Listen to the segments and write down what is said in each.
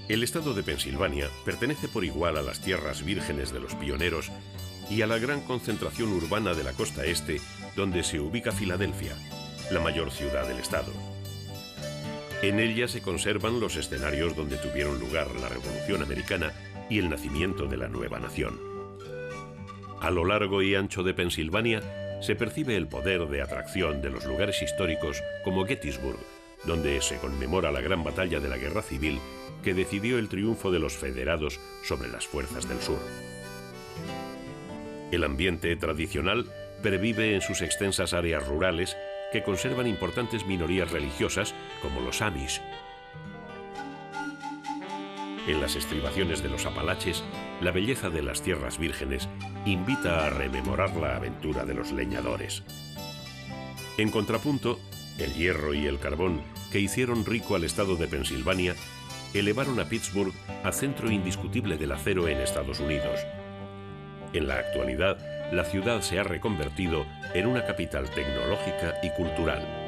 El estado de Pensilvania pertenece por igual a las tierras vírgenes de los pioneros y a la gran concentración urbana de la costa este, donde se ubica Filadelfia, la mayor ciudad del estado. En ella se conservan los escenarios donde tuvieron lugar la Revolución Americana y el nacimiento de la nueva nación. A lo largo y ancho de Pensilvania se percibe el poder de atracción de los lugares históricos como Gettysburg, donde se conmemora la gran batalla de la Guerra Civil que decidió el triunfo de los federados sobre las fuerzas del sur. El ambiente tradicional pervive en sus extensas áreas rurales que conservan importantes minorías religiosas como los Amish. En las estribaciones de los Apalaches, la belleza de las tierras vírgenes invita a rememorar la aventura de los leñadores. En contrapunto, el hierro y el carbón, que hicieron rico al estado de Pensilvania, elevaron a Pittsburgh a centro indiscutible del acero en Estados Unidos. En la actualidad, la ciudad se ha reconvertido en una capital tecnológica y cultural.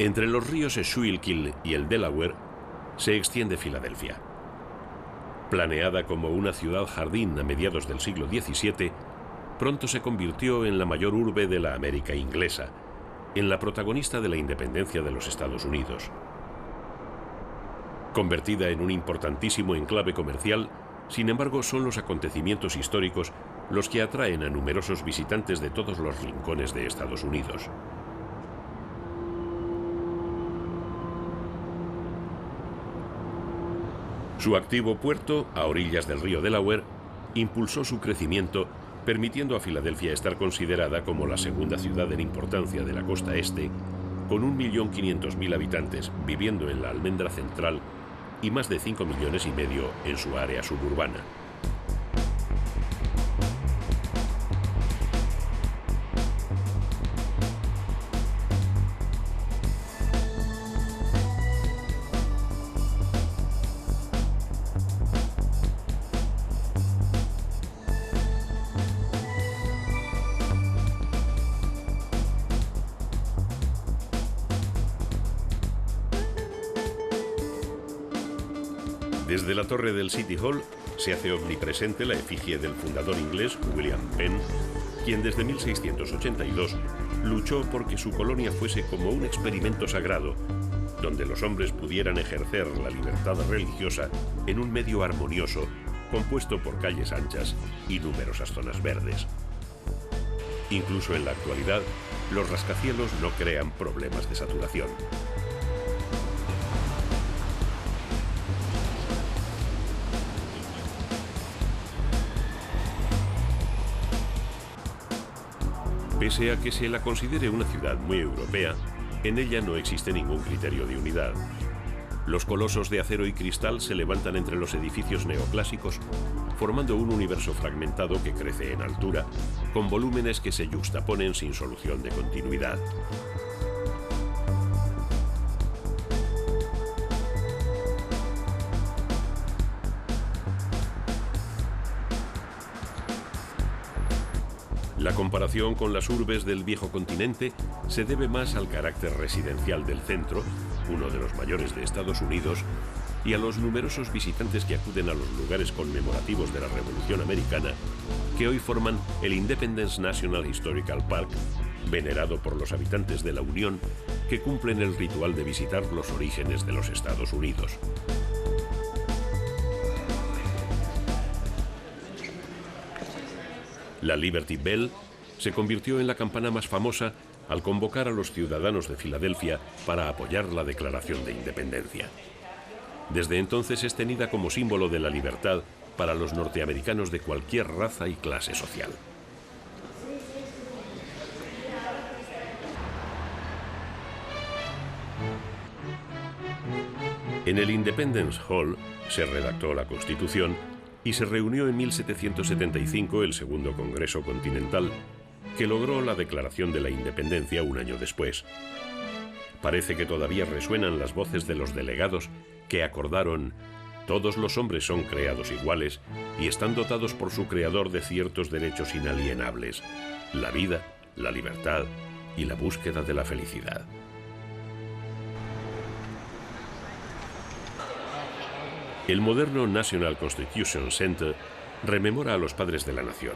Entre los ríos Schuylkill y el Delaware se extiende Filadelfia. Planeada como una ciudad jardín a mediados del siglo XVII, pronto se convirtió en la mayor urbe de la América inglesa, en la protagonista de la independencia de los Estados Unidos. Convertida en un importantísimo enclave comercial, sin embargo, son los acontecimientos históricos los que atraen a numerosos visitantes de todos los rincones de Estados Unidos. Su activo puerto, a orillas del río Delaware, impulsó su crecimiento, permitiendo a Filadelfia estar considerada como la segunda ciudad en importancia de la costa este, con 1.500.000 habitantes viviendo en la almendra central y más de 5,5 millones en su área suburbana. Desde la torre del City Hall se hace omnipresente la efigie del fundador inglés William Penn, quien desde 1682 luchó porque su colonia fuese como un experimento sagrado, donde los hombres pudieran ejercer la libertad religiosa en un medio armonioso, compuesto por calles anchas y numerosas zonas verdes. Incluso en la actualidad, los rascacielos no crean problemas de saturación. Pese a que se la considere una ciudad muy europea, en ella no existe ningún criterio de unidad. Los colosos de acero y cristal se levantan entre los edificios neoclásicos, formando un universo fragmentado que crece en altura, con volúmenes que se yuxtaponen sin solución de continuidad. La comparación con las urbes del viejo continente se debe más al carácter residencial del centro, uno de los mayores de Estados Unidos, y a los numerosos visitantes que acuden a los lugares conmemorativos de la Revolución Americana, que hoy forman el Independence National Historical Park venerado por los habitantes de la Unión que cumplen el ritual de visitar los orígenes de los Estados Unidos. La Liberty Bell se convirtió en la campana más famosa al convocar a los ciudadanos de Filadelfia para apoyar la Declaración de Independencia. Desde entonces es tenida como símbolo de la libertad para los norteamericanos de cualquier raza y clase social. En el Independence Hall se redactó la Constitución y se reunió en 1775 el Segundo Congreso Continental, que logró la Declaración de la Independencia un año después. Parece que todavía resuenan las voces de los delegados que acordaron: todos los hombres son creados iguales y están dotados por su creador de ciertos derechos inalienables: la vida, la libertad y la búsqueda de la felicidad. El moderno National Constitution Center rememora a los padres de la nación.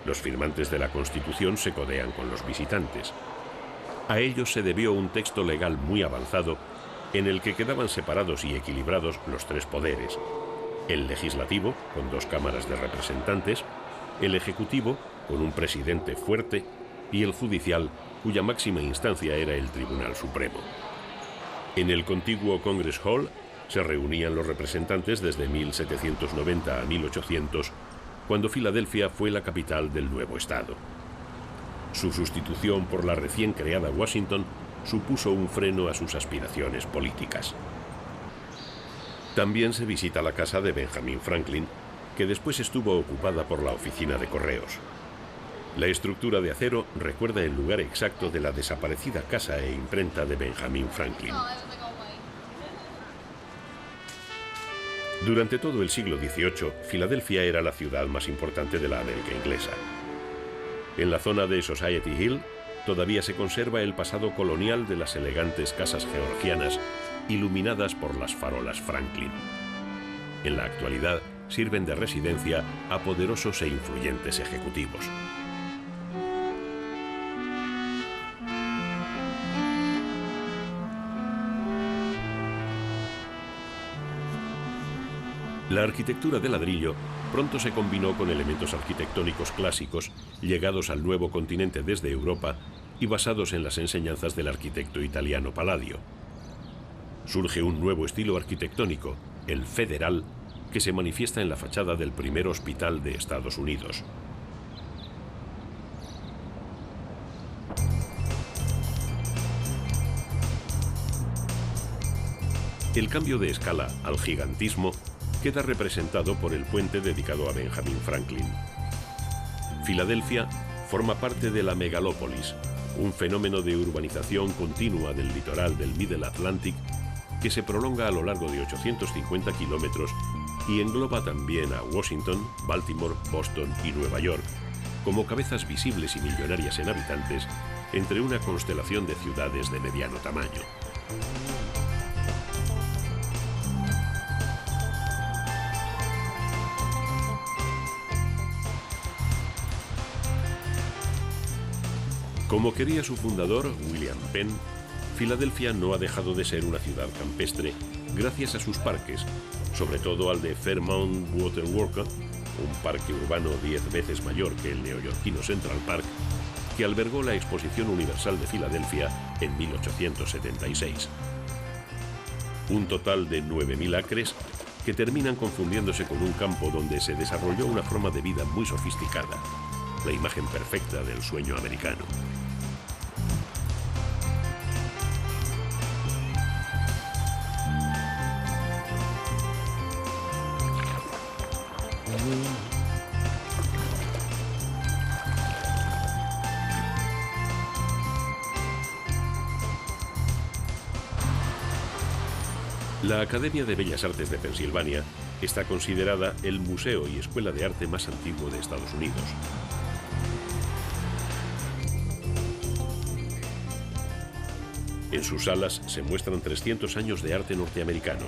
Los firmantes de la Constitución se codean con los visitantes. A ellos se debió un texto legal muy avanzado en el que quedaban separados y equilibrados los tres poderes: el legislativo, con 2 cámaras de representantes; el ejecutivo, con un presidente fuerte; y el judicial, cuya máxima instancia era el Tribunal Supremo. En el contiguo Congress Hall se reunían los representantes desde 1790 a 1800, cuando Filadelfia fue la capital del nuevo estado. Su sustitución por la recién creada Washington supuso un freno a sus aspiraciones políticas. También se visita la casa de Benjamin Franklin, que después estuvo ocupada por la oficina de correos. La estructura de acero recuerda el lugar exacto de la desaparecida casa e imprenta de Benjamin Franklin. Durante todo el siglo XVIII, Filadelfia era la ciudad más importante de la América inglesa. En la zona de Society Hill todavía se conserva el pasado colonial de las elegantes casas georgianas, iluminadas por las farolas Franklin. En la actualidad sirven de residencia a poderosos e influyentes ejecutivos. La arquitectura de ladrillo pronto se combinó con elementos arquitectónicos clásicos llegados al nuevo continente desde Europa y basados en las enseñanzas del arquitecto italiano Palladio. Surge un nuevo estilo arquitectónico, el federal, que se manifiesta en la fachada del primer hospital de Estados Unidos. El cambio de escala al gigantismo queda representado por el puente dedicado a Benjamin Franklin. Filadelfia forma parte de la megalópolis, un fenómeno de urbanización continua del litoral del Middle Atlantic que se prolonga a lo largo de 850 kilómetros y engloba también a Washington, Baltimore, Boston y Nueva York, como cabezas visibles y millonarias en habitantes entre una constelación de ciudades de mediano tamaño. Como quería su fundador, William Penn, Filadelfia no ha dejado de ser una ciudad campestre gracias a sus parques, sobre todo al de Fairmount Water Works, un parque urbano 10 veces mayor que el neoyorquino Central Park, que albergó la Exposición Universal de Filadelfia en 1876. Un total de 9.000 acres que terminan confundiéndose con un campo donde se desarrolló una forma de vida muy sofisticada, la imagen perfecta del sueño americano. La Academia de Bellas Artes de Pensilvania está considerada el museo y escuela de arte más antiguo de Estados Unidos. En sus salas se muestran 300 años de arte norteamericano.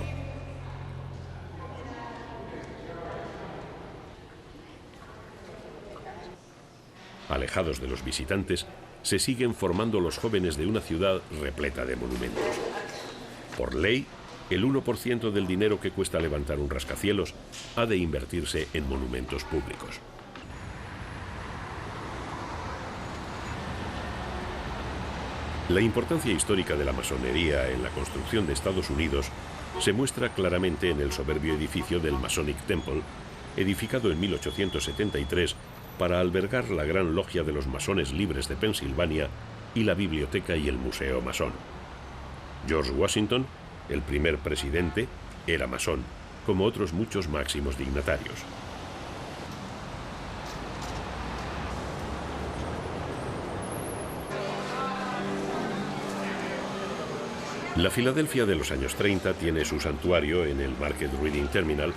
Alejados de los visitantes, se siguen formando los jóvenes de una ciudad repleta de monumentos. Por ley, el 1% del dinero que cuesta levantar un rascacielos ha de invertirse en monumentos públicos. La importancia histórica de la masonería en la construcción de Estados Unidos se muestra claramente en el soberbio edificio del Masonic Temple, edificado en 1873 para albergar la Gran Logia de los Masones Libres de Pensilvania y la biblioteca y el Museo Masón. George Washington, el primer presidente, era masón, como otros muchos máximos dignatarios. La Filadelfia de los años 30 tiene su santuario en el Market Reading Terminal,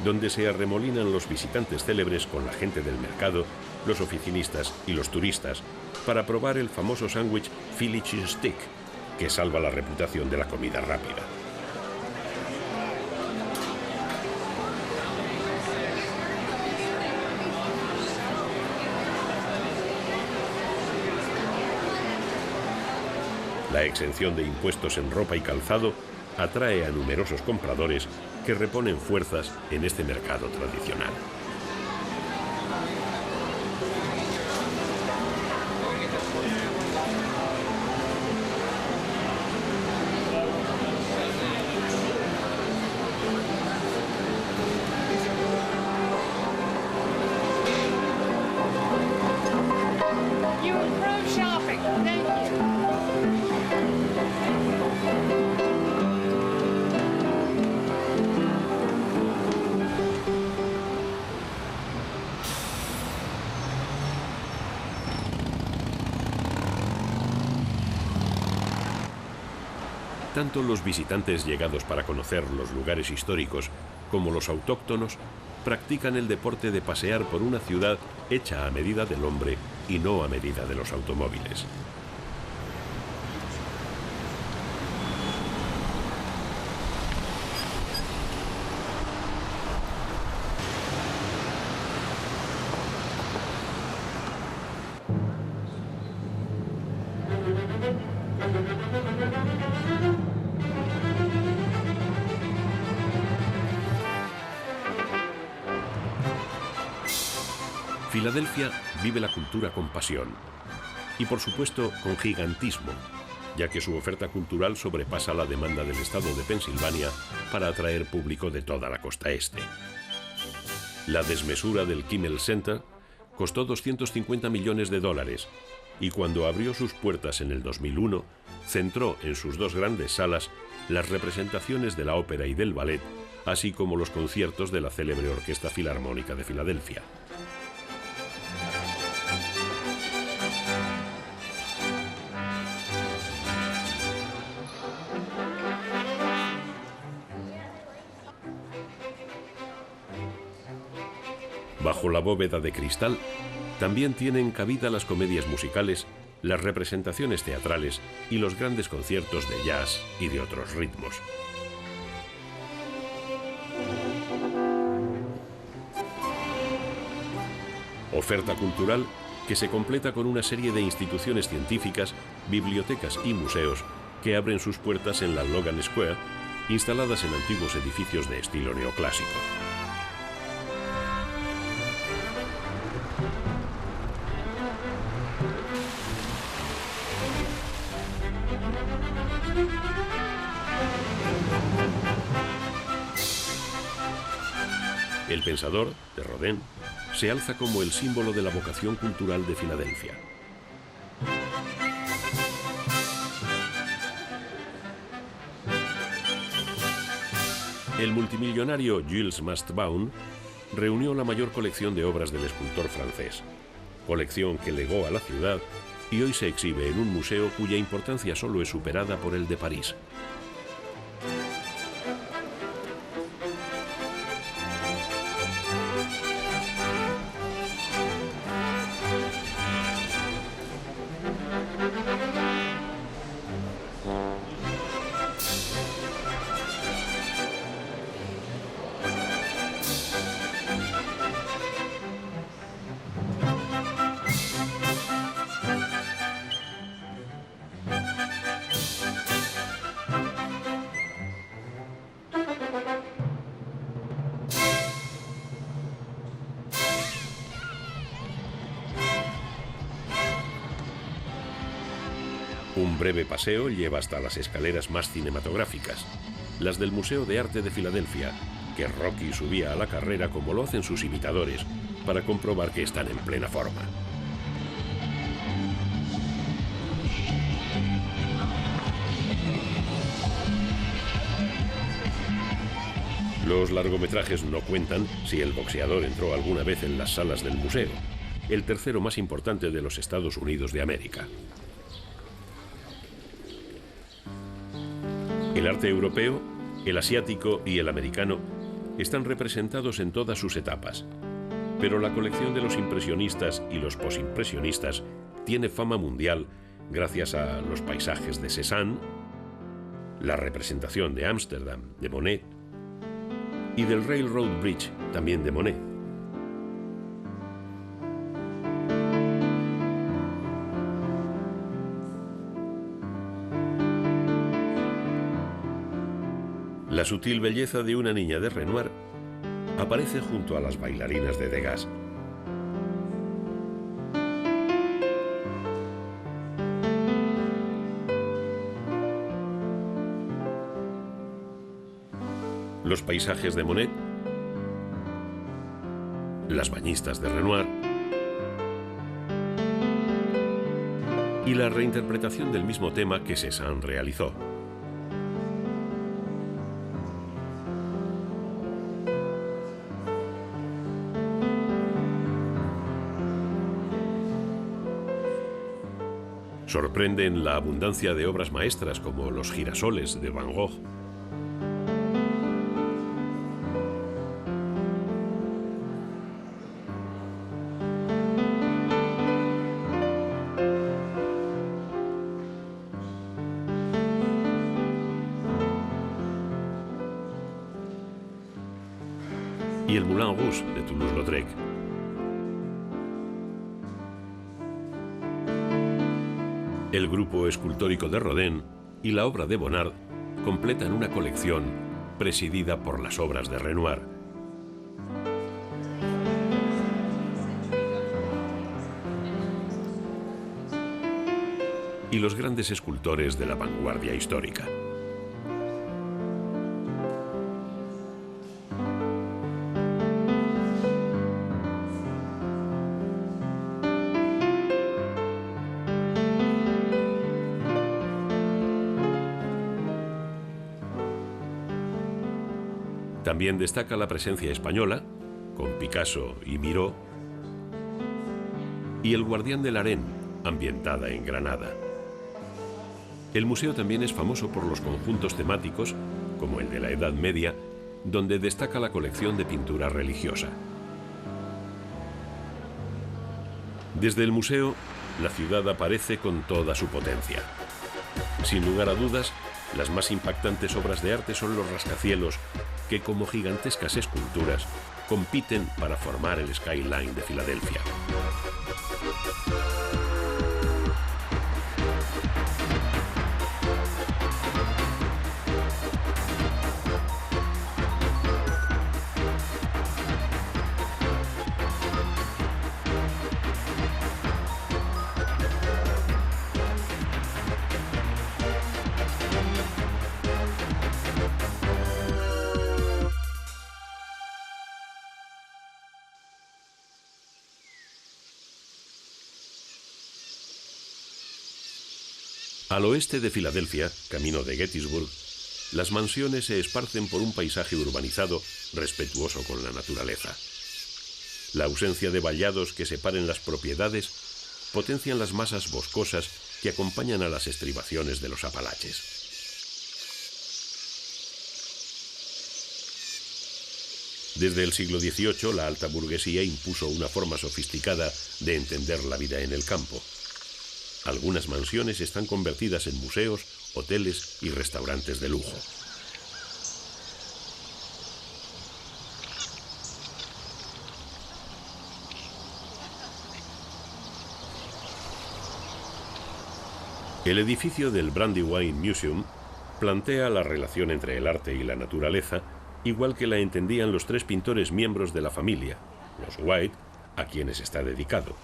donde se arremolinan los visitantes célebres con la gente del mercado, los oficinistas y los turistas, para probar el famoso sándwich Philly Cheese Stick, que salva la reputación de la comida rápida. La exención de impuestos en ropa y calzado atrae a numerosos compradores que reponen fuerzas en este mercado tradicional. Tanto los visitantes llegados para conocer los lugares históricos como los autóctonos practican el deporte de pasear por una ciudad hecha a medida del hombre y no a medida de los automóviles. Filadelfia vive la cultura con pasión y, por supuesto, con gigantismo, ya que su oferta cultural sobrepasa la demanda del estado de Pensilvania para atraer público de toda la costa este. La desmesura del Kimmel Center costó $250 millones y cuando abrió sus puertas en el 2001, centró en sus dos grandes salas las representaciones de la ópera y del ballet, así como los conciertos de la célebre Orquesta Filarmónica de Filadelfia. Bajo la bóveda de cristal también tienen cabida las comedias musicales, las representaciones teatrales y los grandes conciertos de jazz y de otros ritmos. Oferta cultural que se completa con una serie de instituciones científicas, bibliotecas y museos que abren sus puertas en la Logan Square, instaladas en antiguos edificios de estilo neoclásico. El Pensador, de Rodin, se alza como el símbolo de la vocación cultural de Filadelfia. El multimillonario Gilles Mastbaum reunió la mayor colección de obras del escultor francés, colección que legó a la ciudad y hoy se exhibe en un museo cuya importancia solo es superada por el de París. Un breve paseo lleva hasta las escaleras más cinematográficas, las del Museo de Arte de Filadelfia, que Rocky subía a la carrera como lo hacen sus imitadores, para comprobar que están en plena forma. Los largometrajes no cuentan si el boxeador entró alguna vez en las salas del museo, el tercero más importante de los Estados Unidos de América. El arte europeo, el asiático y el americano están representados en todas sus etapas, pero la colección de los impresionistas y los posimpresionistas tiene fama mundial gracias a los paisajes de Cézanne, la representación de Ámsterdam de Monet y del Railroad Bridge, también de Monet. La sutil belleza de una niña de Renoir aparece junto a las bailarinas de Degas. Los paisajes de Monet, las bañistas de Renoir y la reinterpretación del mismo tema que Cézanne realizó. Sorprenden la abundancia de obras maestras como Los girasoles de Van Gogh. Y el Moulin Rouge de Toulouse-Lautrec. El grupo escultórico de Rodin y la obra de Bonnard completan una colección presidida por las obras de Renoir. Y los grandes escultores de la vanguardia histórica. También destaca la presencia española, con Picasso y Miró, y El guardián de Larén, ambientada en Granada. El museo también es famoso por los conjuntos temáticos, como el de la Edad Media, donde destaca la colección de pintura religiosa. Desde el museo, la ciudad aparece con toda su potencia. Sin lugar a dudas, las más impactantes obras de arte son los rascacielos, que como gigantescas esculturas compiten para formar el skyline de Filadelfia. Al oeste de Filadelfia, camino de Gettysburg, las mansiones se esparcen por un paisaje urbanizado respetuoso con la naturaleza. La ausencia de vallados que separen las propiedades potencian las masas boscosas que acompañan a las estribaciones de los Apalaches. Desde el siglo XVIII, la alta burguesía impuso una forma sofisticada de entender la vida en el campo. Algunas mansiones están convertidas en museos, hoteles y restaurantes de lujo. El edificio del Brandywine Museum plantea la relación entre el arte y la naturaleza, igual que la entendían los tres pintores miembros de la familia, los White, a quienes está dedicado.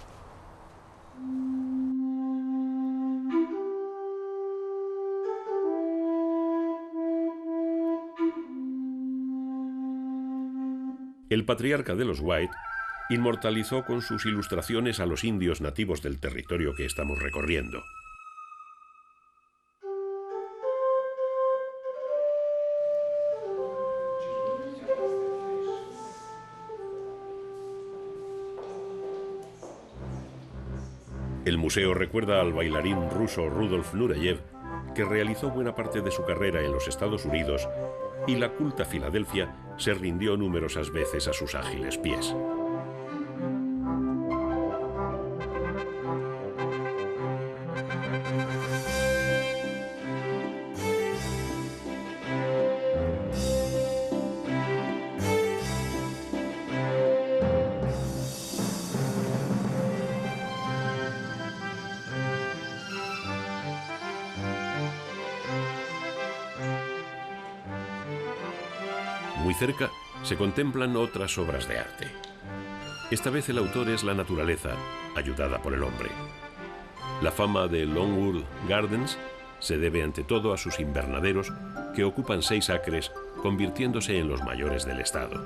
El patriarca de los White inmortalizó con sus ilustraciones a los indios nativos del territorio que estamos recorriendo. El museo recuerda al bailarín ruso Rudolf Nureyev, que realizó buena parte de su carrera en los Estados Unidos, y la culta Filadelfia se rindió numerosas veces a sus ágiles pies. Muy cerca se contemplan otras obras de arte. Esta vez el autor es la naturaleza, ayudada por el hombre. La fama de Longwood Gardens se debe ante todo a sus invernaderos, que ocupan 6 acres, convirtiéndose en los mayores del estado.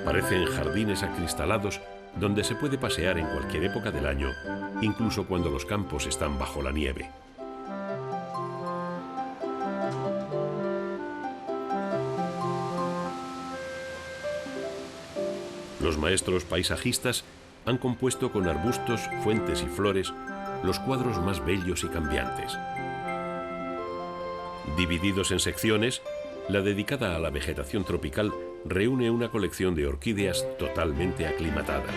Parecen jardines acristalados donde se puede pasear en cualquier época del año, incluso cuando los campos están bajo la nieve. Los maestros paisajistas han compuesto con arbustos, fuentes y flores los cuadros más bellos y cambiantes. Divididos en secciones, la dedicada a la vegetación tropical reúne una colección de orquídeas totalmente aclimatada.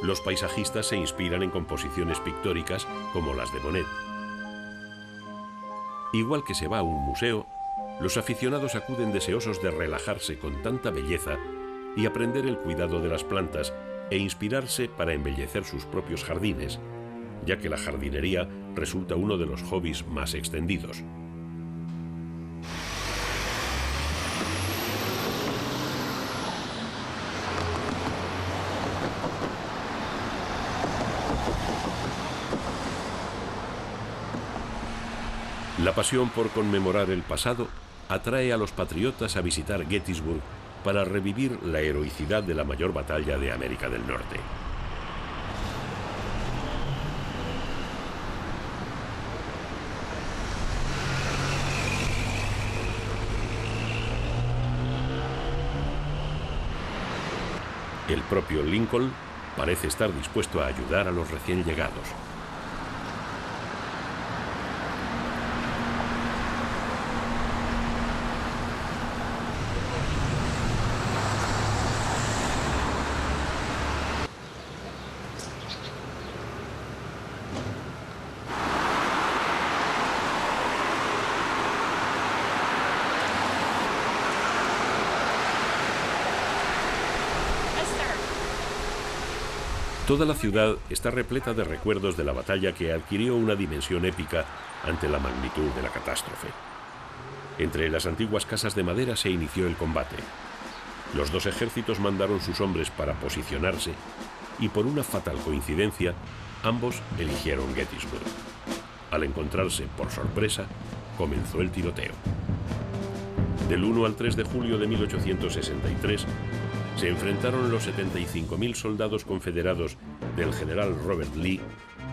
Los paisajistas se inspiran en composiciones pictóricas como las de Monet. Igual que se va a un museo, los aficionados acuden deseosos de relajarse con tanta belleza y aprender el cuidado de las plantas e inspirarse para embellecer sus propios jardines, ya que la jardinería resulta uno de los hobbies más extendidos. La pasión por conmemorar el pasado atrae a los patriotas a visitar Gettysburg para revivir la heroicidad de la mayor batalla de América del Norte. El propio Lincoln parece estar dispuesto a ayudar a los recién llegados. Toda la ciudad está repleta de recuerdos de la batalla que adquirió una dimensión épica ante la magnitud de la catástrofe. Entre las antiguas casas de madera se inició el combate. Los dos ejércitos mandaron sus hombres para posicionarse y por una fatal coincidencia, ambos eligieron Gettysburg. Al encontrarse por sorpresa, comenzó el tiroteo. Del 1 al 3 de julio de 1863, se enfrentaron los 75.000 soldados confederados del general Robert Lee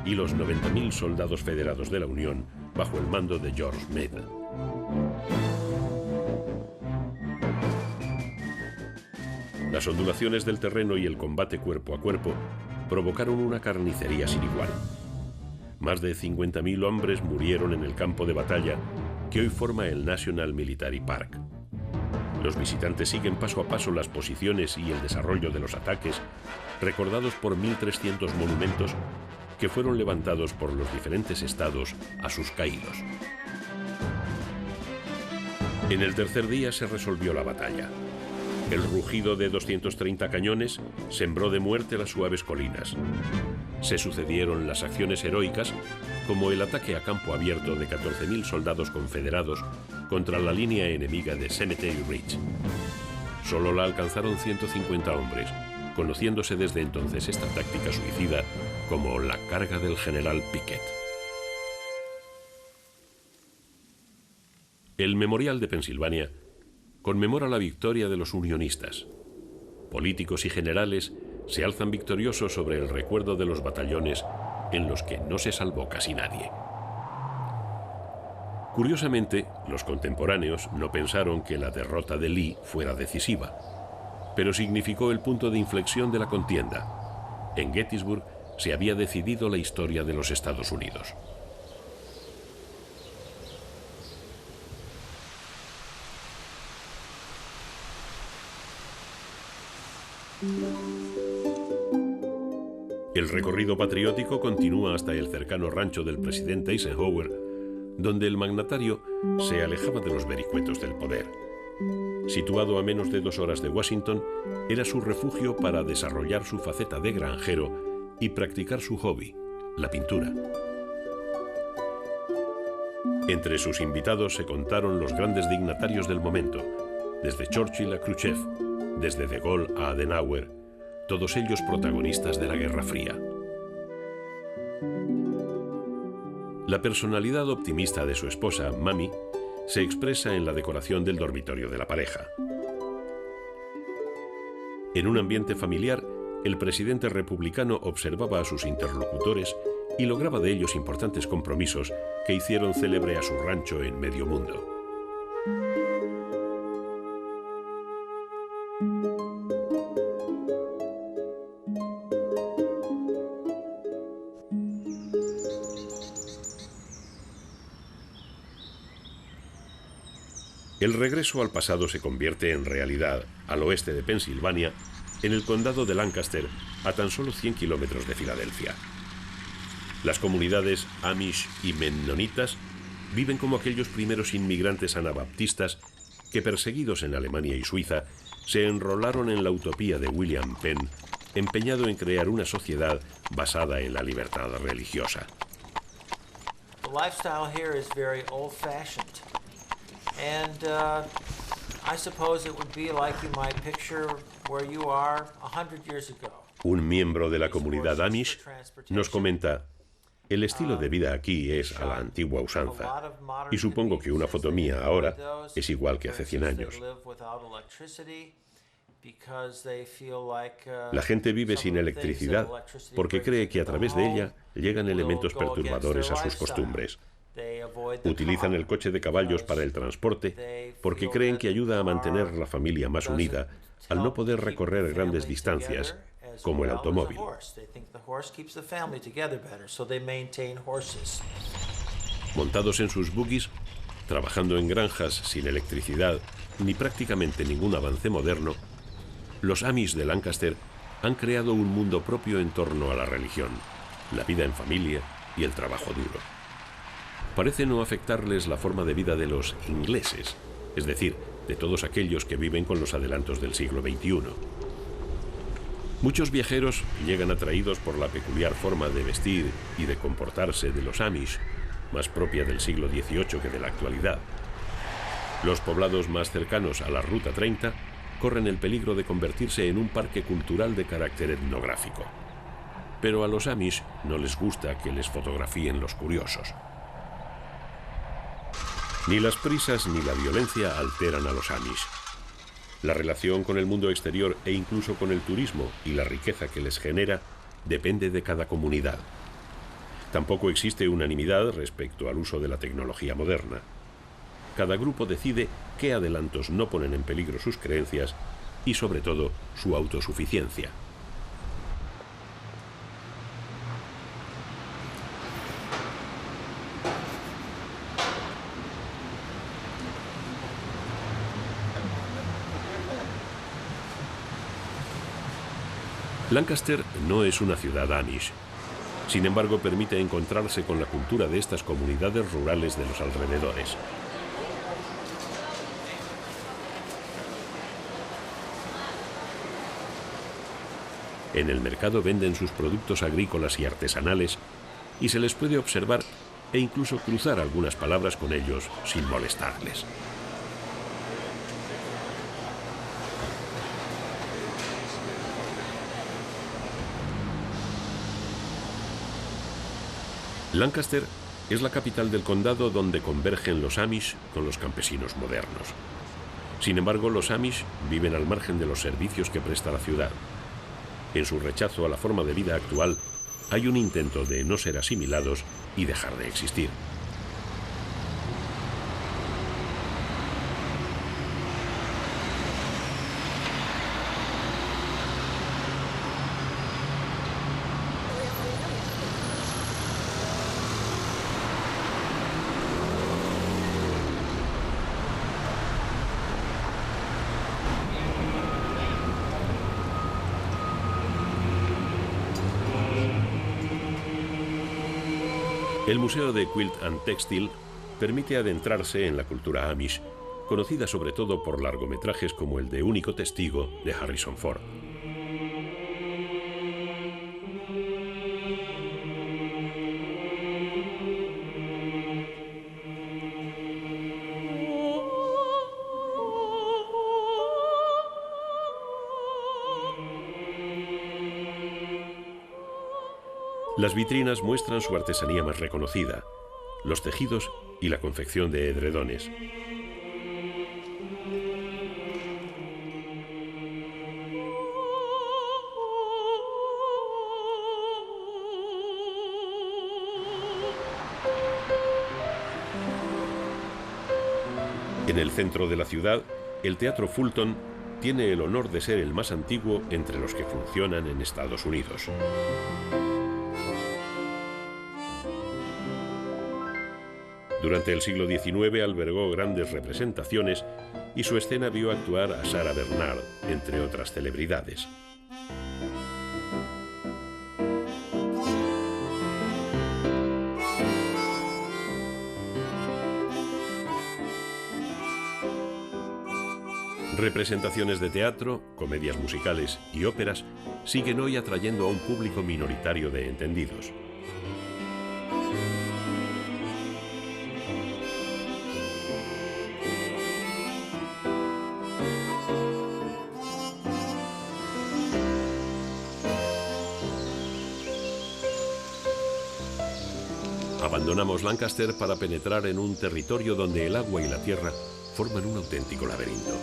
y los 90.000 soldados federados de la Unión bajo el mando de George Meade. Las ondulaciones del terreno y el combate cuerpo a cuerpo provocaron una carnicería sin igual. Más de 50.000 hombres murieron en el campo de batalla que hoy forma el National Military Park. Los visitantes siguen paso a paso las posiciones y el desarrollo de los ataques, recordados por 1.300 monumentos que fueron levantados por los diferentes estados a sus caídos. En el tercer día se resolvió la batalla. El rugido de 230 cañones sembró de muerte las suaves colinas. Se sucedieron las acciones heroicas como el ataque a campo abierto de 14.000 soldados confederados contra la línea enemiga de Cemetery Ridge. Solo la alcanzaron 150 hombres, conociéndose desde entonces esta táctica suicida como la carga del general Pickett. El Memorial de Pensilvania conmemora la victoria de los unionistas. Políticos y generales se alzan victoriosos sobre el recuerdo de los batallones en los que no se salvó casi nadie. Curiosamente, los contemporáneos no pensaron que la derrota de Lee fuera decisiva, pero significó el punto de inflexión de la contienda. En Gettysburg se había decidido la historia de los Estados Unidos. El recorrido patriótico continúa hasta el cercano rancho del presidente Eisenhower, donde el magnatario se alejaba de los vericuetos del poder. Situado a menos de 2 horas de Washington, era su refugio para desarrollar su faceta de granjero y practicar su hobby, la pintura. Entre sus invitados se contaron los grandes dignatarios del momento, desde Churchill a Khrushchev, desde De Gaulle a Adenauer, todos ellos protagonistas de la Guerra Fría. La personalidad optimista de su esposa, Mamie, se expresa en la decoración del dormitorio de la pareja. En un ambiente familiar, el presidente republicano observaba a sus interlocutores y lograba de ellos importantes compromisos que hicieron célebre a su rancho en medio mundo. El regreso al pasado se convierte en realidad, al oeste de Pensilvania, en el condado de Lancaster, a tan solo 100 kilómetros de Filadelfia. Las comunidades Amish y Mennonitas viven como aquellos primeros inmigrantes anabaptistas que, perseguidos en Alemania y Suiza, se enrolaron en la utopía de William Penn, empeñado en crear una sociedad basada en la libertad religiosa. The lifestyle here is very old-fashioned. And I suppose it would be like you might picture where you are 100 years ago. Un miembro de la comunidad Amish nos comenta: el estilo de vida aquí es a la antigua usanza, y supongo que una foto mía ahora es igual que hace 100 años. La gente vive sin electricidad porque cree que a través de ella llegan elementos perturbadores a sus costumbres. Utilizan el coche de caballos para el transporte porque creen que ayuda a mantener la familia más unida al no poder recorrer grandes distancias, como el automóvil. Montados en sus buggies, trabajando en granjas sin electricidad ni prácticamente ningún avance moderno, los Amish de Lancaster han creado un mundo propio en torno a la religión, la vida en familia y el trabajo duro. Parece no afectarles la forma de vida de los ingleses, es decir, de todos aquellos que viven con los adelantos del siglo XXI. Muchos viajeros llegan atraídos por la peculiar forma de vestir y de comportarse de los Amish, más propia del siglo XVIII que de la actualidad. Los poblados más cercanos a la Ruta 30 corren el peligro de convertirse en un parque cultural de carácter etnográfico. Pero a los Amish no les gusta que les fotografíen los curiosos. Ni las prisas ni la violencia alteran a los Amish. La relación con el mundo exterior e incluso con el turismo y la riqueza que les genera depende de cada comunidad. Tampoco existe unanimidad respecto al uso de la tecnología moderna. Cada grupo decide qué adelantos no ponen en peligro sus creencias y, sobre todo, su autosuficiencia. Lancaster no es una ciudad Amish. Sin embargo, permite encontrarse con la cultura de estas comunidades rurales de los alrededores. En el mercado venden sus productos agrícolas y artesanales y se les puede observar e incluso cruzar algunas palabras con ellos sin molestarles. Lancaster es la capital del condado donde convergen los Amish con los campesinos modernos. Sin embargo, los Amish viven al margen de los servicios que presta la ciudad. En su rechazo a la forma de vida actual, hay un intento de no ser asimilados y dejar de existir. El Museo de Quilt and Textile permite adentrarse en la cultura Amish, conocida sobre todo por largometrajes como el de Único Testigo de Harrison Ford. Las vitrinas muestran su artesanía más reconocida, los tejidos y la confección de edredones. En el centro de la ciudad, el Teatro Fulton tiene el honor de ser el más antiguo entre los que funcionan en Estados Unidos. Durante el siglo XIX albergó grandes representaciones y su escena vio actuar a Sarah Bernhardt, entre otras celebridades. Representaciones de teatro, comedias musicales y óperas siguen hoy atrayendo a un público minoritario de entendidos. Abandonamos Lancaster para penetrar en un territorio donde el agua y la tierra forman un auténtico laberinto.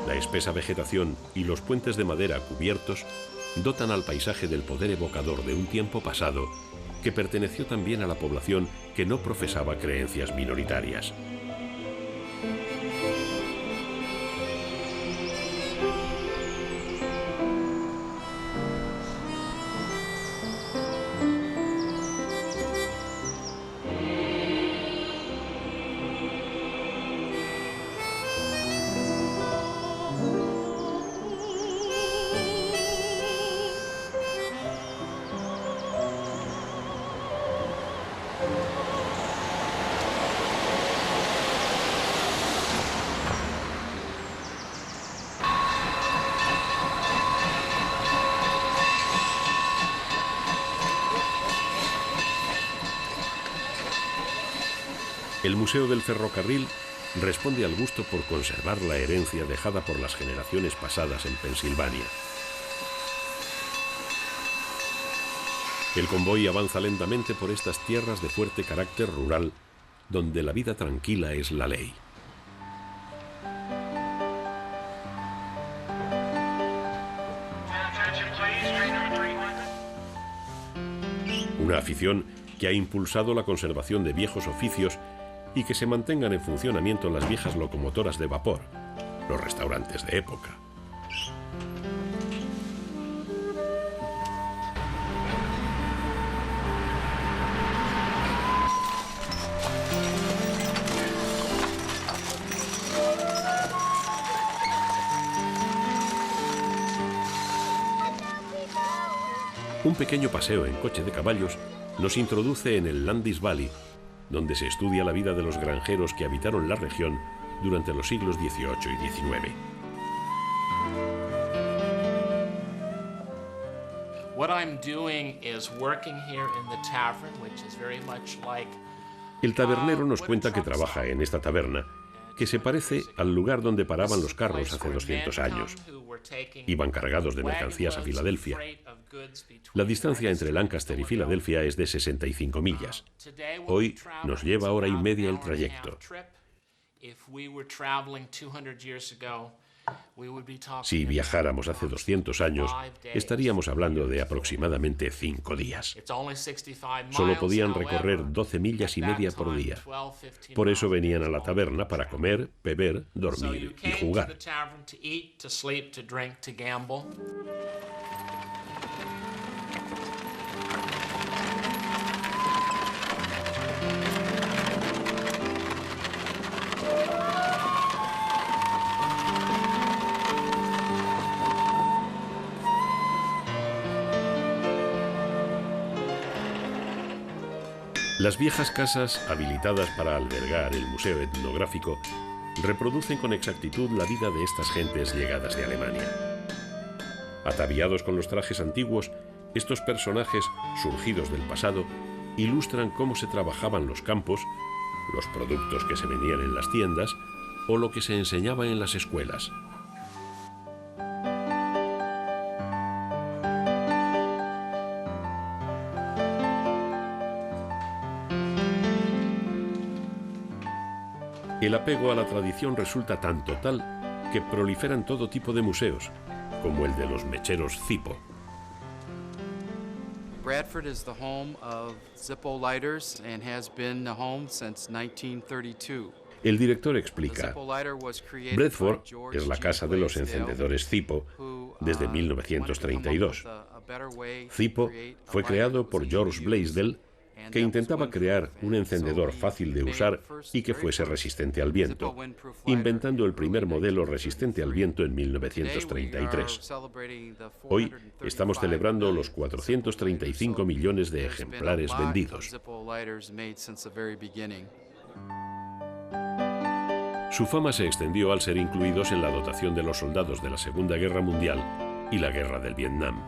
La espesa vegetación y los puentes de madera cubiertos dotan al paisaje del poder evocador de un tiempo pasado que perteneció también a la población que no profesaba creencias minoritarias. El Museo del Ferrocarril responde al gusto por conservar la herencia dejada por las generaciones pasadas en Pensilvania. El convoy avanza lentamente por estas tierras de fuerte carácter rural, donde la vida tranquila es la ley. Una afición que ha impulsado la conservación de viejos oficios y que se mantengan en funcionamiento las viejas locomotoras de vapor, los restaurantes de época. Un pequeño paseo en coche de caballos nos introduce en el Landis Valley, donde se estudia la vida de los granjeros que habitaron la región durante los siglos XVIII y XIX. What I'm doing is working here in the tavern, which is very much like El tabernero nos cuenta que trabaja en esta taberna, que se parece al lugar donde paraban los carros hace 200 años. Iban cargados de mercancías a Filadelfia. La distancia entre Lancaster y Filadelfia es de 65 millas. Hoy nos lleva hora y media el trayecto. Si viajáramos hace 200 años, estaríamos hablando de aproximadamente 5 días. Solo podían recorrer 12 millas y media por día. Por eso venían a la taberna para comer, beber, dormir y jugar. Las viejas casas, habilitadas para albergar el museo etnográfico, reproducen con exactitud la vida de estas gentes llegadas de Alemania. Ataviados con los trajes antiguos, estos personajes, surgidos del pasado, ilustran cómo se trabajaban los campos, los productos que se vendían en las tiendas o lo que se enseñaba en las escuelas. El apego a la tradición resulta tan total que proliferan todo tipo de museos, como el de los mecheros Zippo. Bradford is the home of Zippo lighters and has been the home since 1932. El director explica, Bradford es la casa de los encendedores Zippo desde 1932. Zippo fue creado por George Blaisdell, que intentaba crear un encendedor fácil de usar y que fuese resistente al viento, inventando el primer modelo resistente al viento en 1933. Hoy estamos celebrando los 435 millones de ejemplares vendidos. Su fama se extendió al ser incluidos en la dotación de los soldados de la Segunda Guerra Mundial y la Guerra del Vietnam.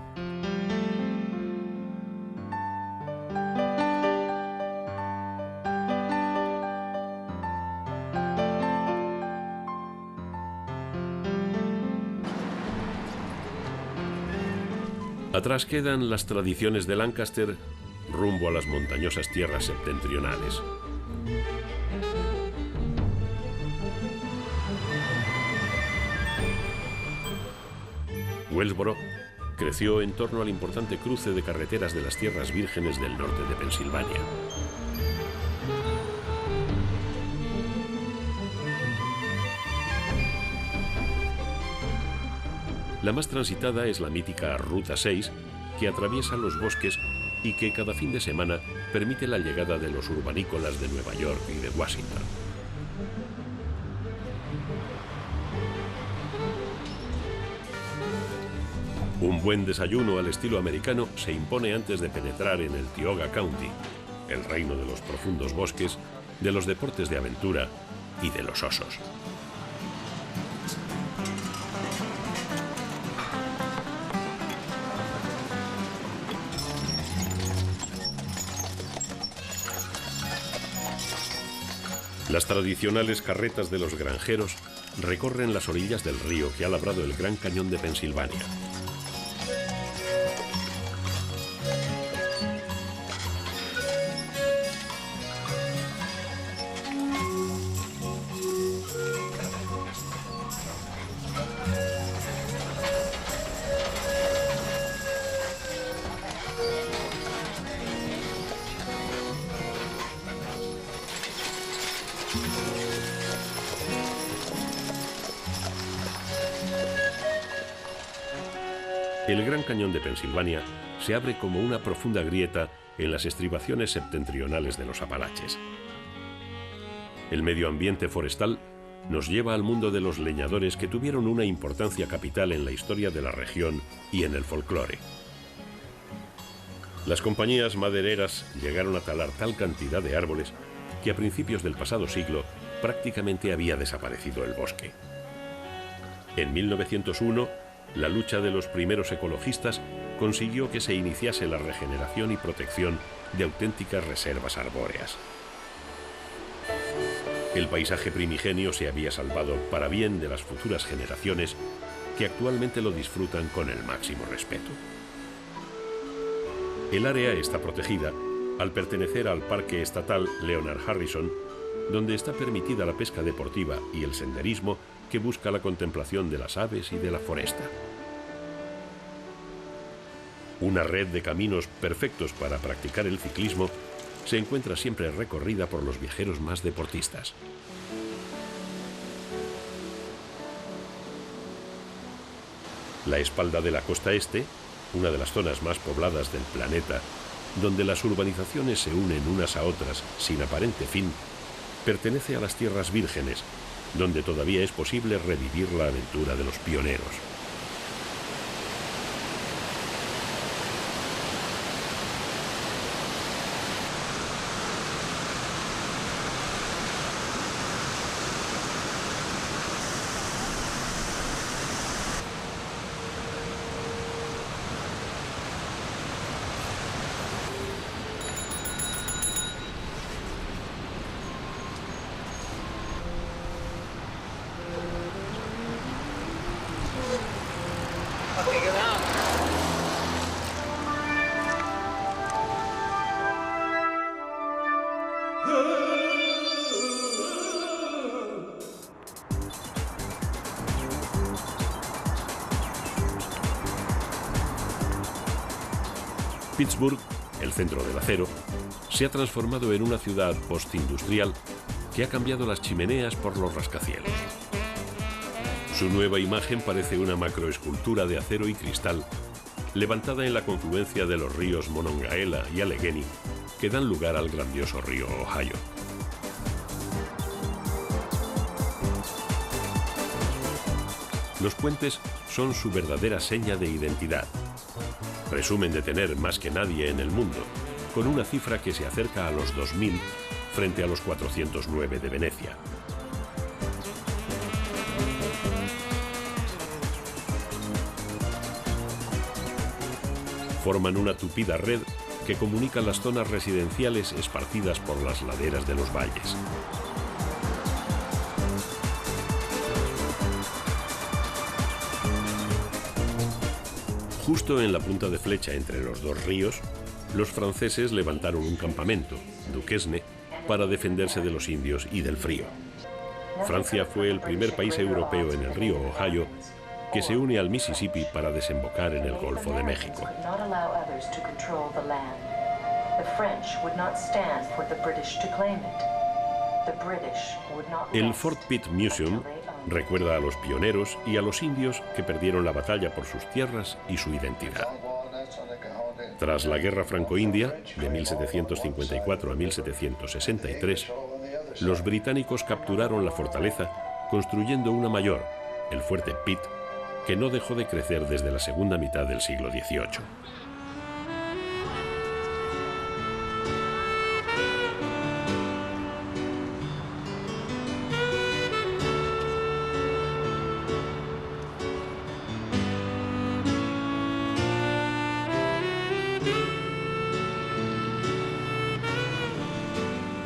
Atrás quedan las tradiciones de Lancaster rumbo a las montañosas tierras septentrionales. Wellsboro creció en torno al importante cruce de carreteras de las tierras vírgenes del norte de Pensilvania. La más transitada es la mítica Ruta 6, que atraviesa los bosques y que cada fin de semana permite la llegada de los urbanícolas de Nueva York y de Washington. Un buen desayuno al estilo americano se impone antes de penetrar en el Tioga County, el reino de los profundos bosques, de los deportes de aventura y de los osos. Las tradicionales carretas de los granjeros recorren las orillas del río que ha labrado el Gran Cañón de Pensilvania. El Gran Cañón de Pensilvania se abre como una profunda grieta en las estribaciones septentrionales de los Apalaches. El medio ambiente forestal nos lleva al mundo de los leñadores que tuvieron una importancia capital en la historia de la región y en el folclore. Las compañías madereras llegaron a talar tal cantidad de árboles que a principios del pasado siglo prácticamente había desaparecido el bosque. En 1901, la lucha de los primeros ecologistas consiguió que se iniciase la regeneración y protección de auténticas reservas arbóreas. El paisaje primigenio se había salvado para bien de las futuras generaciones que actualmente lo disfrutan con el máximo respeto. El área está protegida al pertenecer al Parque Estatal Leonard Harrison, donde está permitida la pesca deportiva y el senderismo que busca la contemplación de las aves y de la foresta. Una red de caminos perfectos para practicar el ciclismo se encuentra siempre recorrida por los viajeros más deportistas. La espalda de la costa este, una de las zonas más pobladas del planeta, donde las urbanizaciones se unen unas a otras sin aparente fin, pertenece a las tierras vírgenes, donde todavía es posible revivir la aventura de los pioneros. Pittsburgh, el centro del acero, se ha transformado en una ciudad postindustrial que ha cambiado las chimeneas por los rascacielos. Su nueva imagen parece una macroescultura de acero y cristal levantada en la confluencia de los ríos Monongahela y Allegheny, que dan lugar al grandioso río Ohio. Los puentes son su verdadera seña de identidad. Presumen de tener más que nadie en el mundo, con una cifra que se acerca a los 2000 frente a los 409 de Venecia. Forman una tupida red que comunica las zonas residenciales esparcidas por las laderas de los valles. Justo en la punta de flecha entre los dos ríos, los franceses levantaron un campamento, Duquesne, para defenderse de los indios y del frío. Francia fue el primer país europeo en el río Ohio que se une al Mississippi para desembocar en el Golfo de México. El Fort Pitt Museum recuerda a los pioneros y a los indios que perdieron la batalla por sus tierras y su identidad. Tras la Guerra Franco-India, de 1754 a 1763, los británicos capturaron la fortaleza construyendo una mayor, el fuerte Pitt, que no dejó de crecer desde la segunda mitad del siglo XVIII.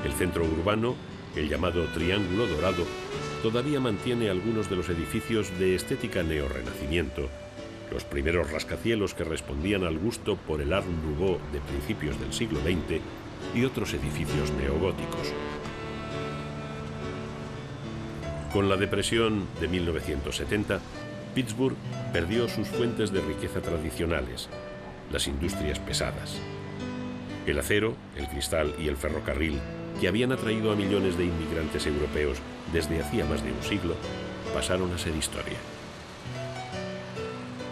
El centro urbano, el llamado Triángulo Dorado, todavía mantiene algunos de los edificios de estética neorrenacimiento, los primeros rascacielos que respondían al gusto por el Art Nouveau de principios del siglo XX y otros edificios neogóticos. Con la depresión de 1970, Pittsburgh perdió sus fuentes de riqueza tradicionales, las industrias pesadas. El acero, el cristal y el ferrocarril, que habían atraído a millones de inmigrantes europeos desde hacía más de un siglo, pasaron a ser historia.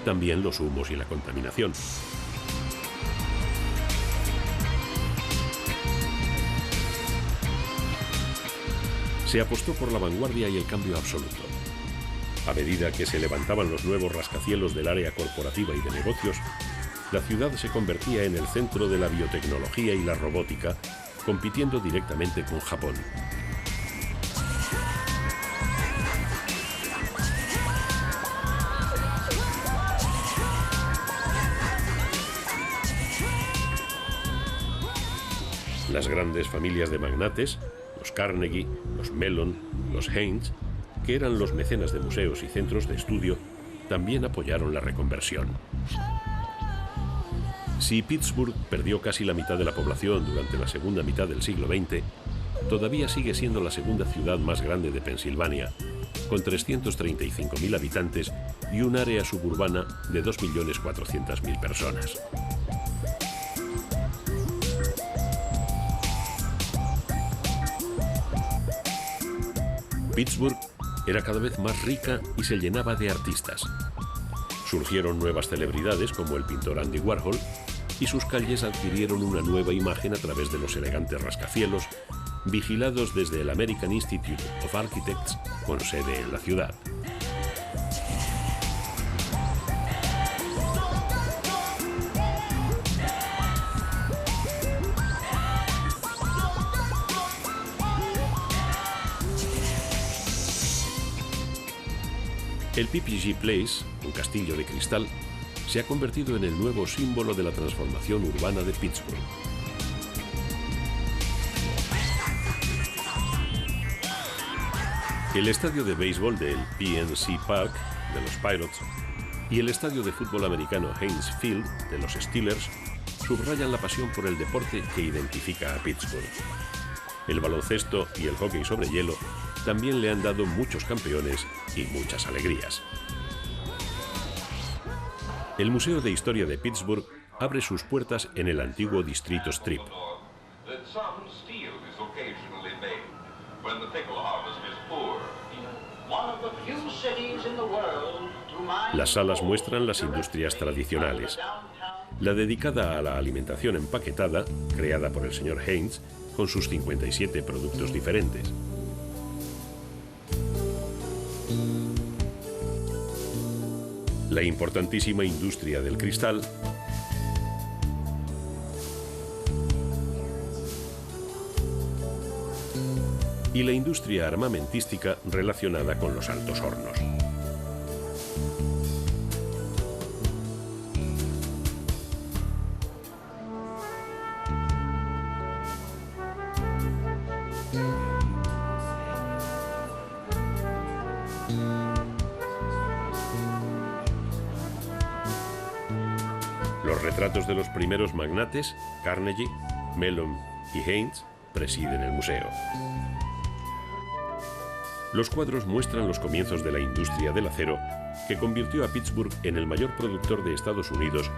También los humos y la contaminación. Se apostó por la vanguardia y el cambio absoluto. A medida que se levantaban los nuevos rascacielos del área corporativa y de negocios, la ciudad se convertía en el centro de la biotecnología y la robótica, compitiendo directamente con Japón. Las grandes familias de magnates, los Carnegie, los Mellon, los Haynes, que eran los mecenas de museos y centros de estudio, también apoyaron la reconversión. Si Pittsburgh perdió casi la mitad de la población durante la segunda mitad del siglo XX, todavía sigue siendo la segunda ciudad más grande de Pensilvania, con 335.000 habitantes y un área suburbana de 2.400.000 personas. Pittsburgh era cada vez más rica y se llenaba de artistas. Surgieron nuevas celebridades como el pintor Andy Warhol, y sus calles adquirieron una nueva imagen a través de los elegantes rascacielos, vigilados desde el American Institute of Architects, con sede en la ciudad. El PPG Place, un castillo de cristal, se ha convertido en el nuevo símbolo de la transformación urbana de Pittsburgh. El estadio de béisbol del PNC Park, de los Pirates, y el estadio de fútbol americano Heinz Field, de los Steelers, subrayan la pasión por el deporte que identifica a Pittsburgh. El baloncesto y el hockey sobre hielo también le han dado muchos campeones y muchas alegrías. El Museo de Historia de Pittsburgh abre sus puertas en el antiguo distrito Strip. Las salas muestran las industrias tradicionales. La dedicada a la alimentación empaquetada, creada por el señor Haynes, con sus 57 productos diferentes. La importantísima industria del cristal y la industria armamentística relacionada con los altos hornos. Los retratos de los primeros magnates, Carnegie, Mellon y Haynes, presiden el museo. Los cuadros muestran los comienzos de la industria del acero, que convirtió a Pittsburgh en el mayor productor de Estados Unidos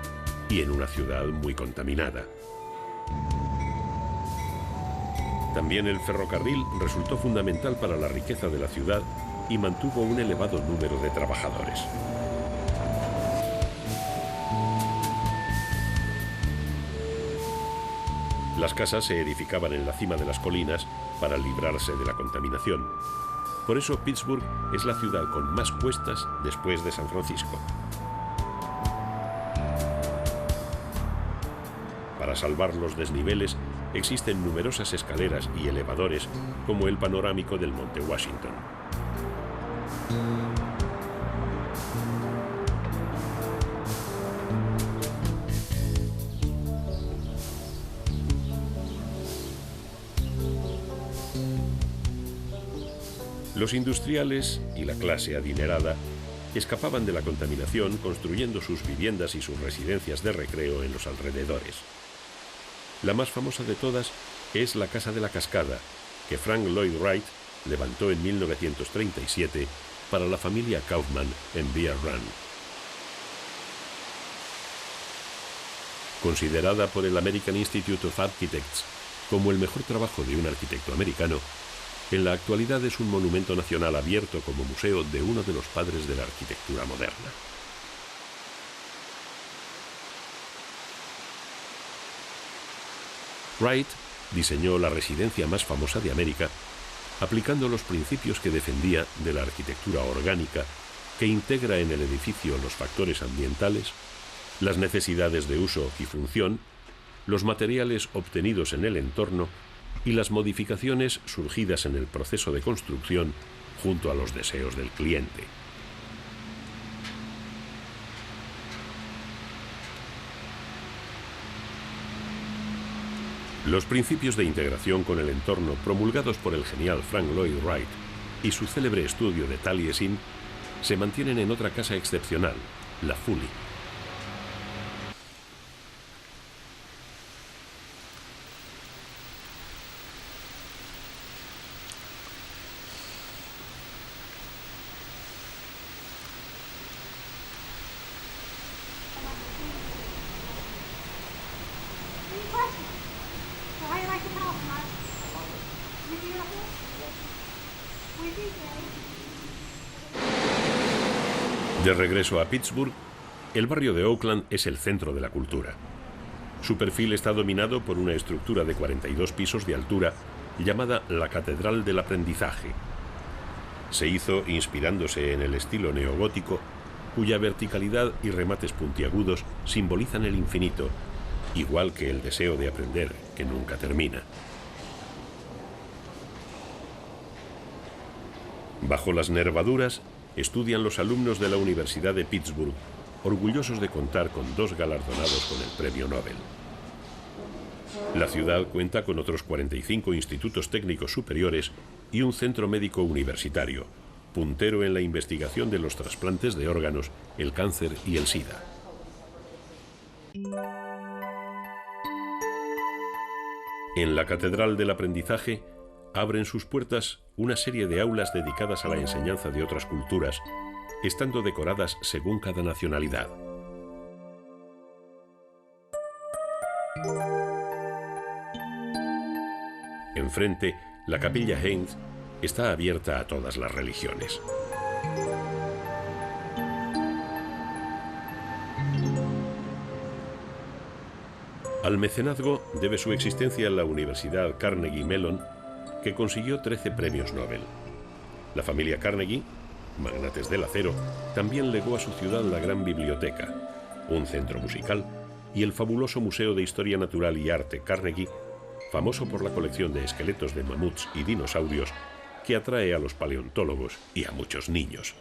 y en una ciudad muy contaminada. También el ferrocarril resultó fundamental para la riqueza de la ciudad y mantuvo un elevado número de trabajadores. Las casas se edificaban en la cima de las colinas para librarse de la contaminación. Por eso Pittsburgh es la ciudad con más cuestas después de San Francisco. Para salvar los desniveles existen numerosas escaleras y elevadores, como el panorámico del Monte Washington. Los industriales y la clase adinerada escapaban de la contaminación construyendo sus viviendas y sus residencias de recreo en los alrededores. La más famosa de todas es la Casa de la Cascada, que Frank Lloyd Wright levantó en 1937 para la familia Kaufman en Bear Run. Considerada por el American Institute of Architects como el mejor trabajo de un arquitecto americano, en la actualidad es un monumento nacional abierto como museo de uno de los padres de la arquitectura moderna. Wright diseñó la residencia más famosa de América, aplicando los principios que defendía de la arquitectura orgánica, que integra en el edificio los factores ambientales, las necesidades de uso y función, los materiales obtenidos en el entorno y las modificaciones surgidas en el proceso de construcción junto a los deseos del cliente. Los principios de integración con el entorno promulgados por el genial Frank Lloyd Wright y su célebre estudio de Taliesin se mantienen en otra casa excepcional, la Foley. De regreso a Pittsburgh, el barrio de Oakland es el centro de la cultura. Su perfil está dominado por una estructura de 42 pisos de altura llamada la Catedral del Aprendizaje. Se hizo inspirándose en el estilo neogótico, cuya verticalidad y remates puntiagudos simbolizan el infinito, igual que el deseo de aprender que nunca termina. Bajo las nervaduras estudian los alumnos de la Universidad de Pittsburgh, orgullosos de contar con 2 galardonados con el Premio Nobel. La ciudad cuenta con otros 45 institutos técnicos superiores y un centro médico universitario, puntero en la investigación de los trasplantes de órganos, el cáncer y el SIDA. En la Catedral del Aprendizaje abren sus puertas una serie de aulas dedicadas a la enseñanza de otras culturas, estando decoradas según cada nacionalidad. Enfrente, la capilla Heinz está abierta a todas las religiones. Al mecenazgo debe su existencia la Universidad Carnegie Mellon, que consiguió 13 premios Nobel. La familia Carnegie, magnates del acero, también legó a su ciudad la gran biblioteca, un centro musical y el fabuloso Museo de Historia Natural y Arte Carnegie, famoso por la colección de esqueletos de mamuts y dinosaurios que atrae a los paleontólogos y a muchos niños.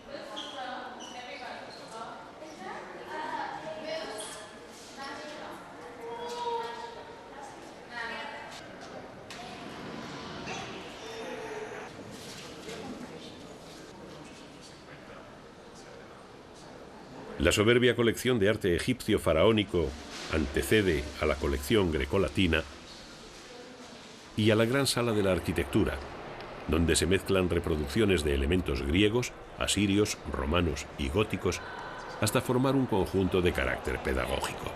La soberbia colección de arte egipcio faraónico antecede a la colección grecolatina y a la gran sala de la arquitectura, donde se mezclan reproducciones de elementos griegos, asirios, romanos y góticos hasta formar un conjunto de carácter pedagógico.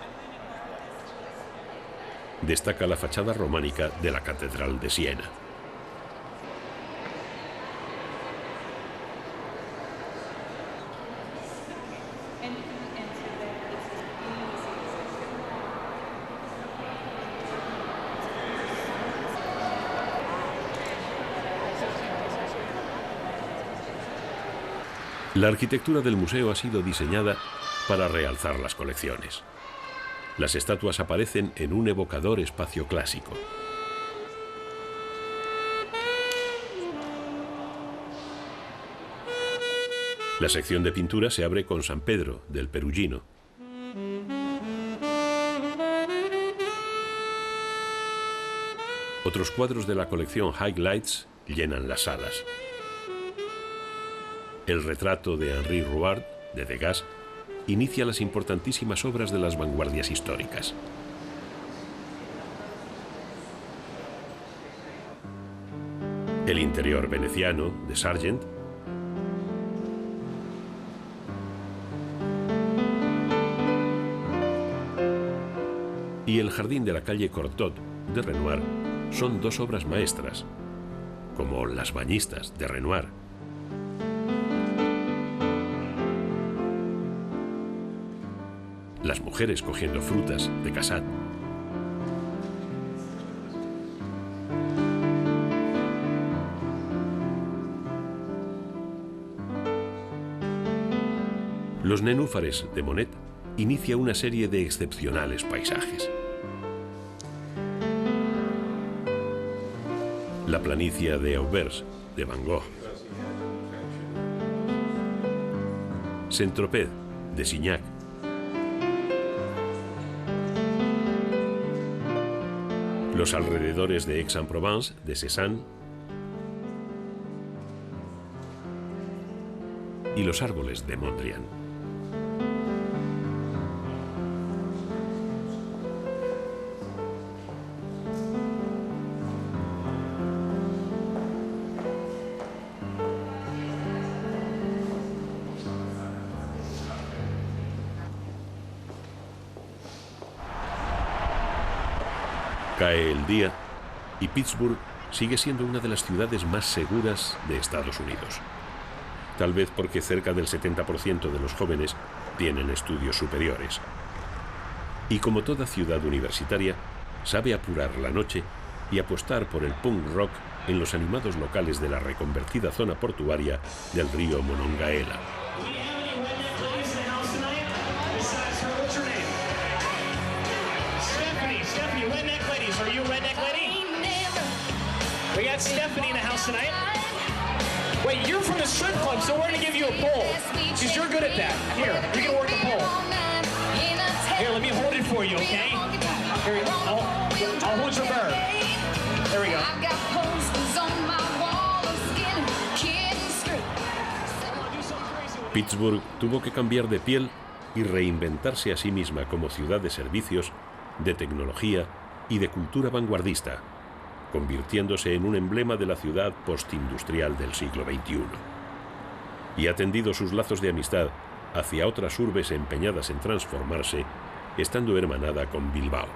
Destaca la fachada románica de la Catedral de Siena. La arquitectura del museo ha sido diseñada para realzar las colecciones. Las estatuas aparecen en un evocador espacio clásico. La sección de pintura se abre con San Pedro, del Perugino. Otros cuadros de la colección Highlights llenan las salas. El retrato de Henri Rouard, de Degas, inicia las importantísimas obras de las vanguardias históricas. El interior veneciano, de Sargent, y el jardín de la calle Cortot, de Renoir, son 2 obras maestras, como Las bañistas, de Renoir. Las mujeres cogiendo frutas, de Cassatt. Los nenúfares, de Monet, inicia una serie de excepcionales paisajes. La planicie de Aubers, de Van Gogh. Saint-Tropez, de Signac. los alrededores de Aix-en-Provence, de Cézanne, y los árboles de Mondrian. Cae el día y Pittsburgh sigue siendo una de las ciudades más seguras de Estados Unidos. Tal vez porque cerca del 70% de los jóvenes tienen estudios superiores. Y como toda ciudad universitaria, sabe apurar la noche y apostar por el punk rock en los animados locales de la reconvertida zona portuaria del río Monongahela. Are you a redneck lady? We got Stephanie in the house tonight. Wait, you're from the strip club, so we're gonna give you a pole, because you're good at that. Here, you're gonna work a pole. Here, let me hold it for you, okay? Here, I'll hold your bird. There we go. Pittsburgh tuvo que cambiar de piel y reinventarse a sí misma como ciudad de servicios, de tecnología y de cultura vanguardista, convirtiéndose en un emblema de la ciudad postindustrial del siglo XXI. Y ha tendido sus lazos de amistad hacia otras urbes empeñadas en transformarse, estando hermanada con Bilbao.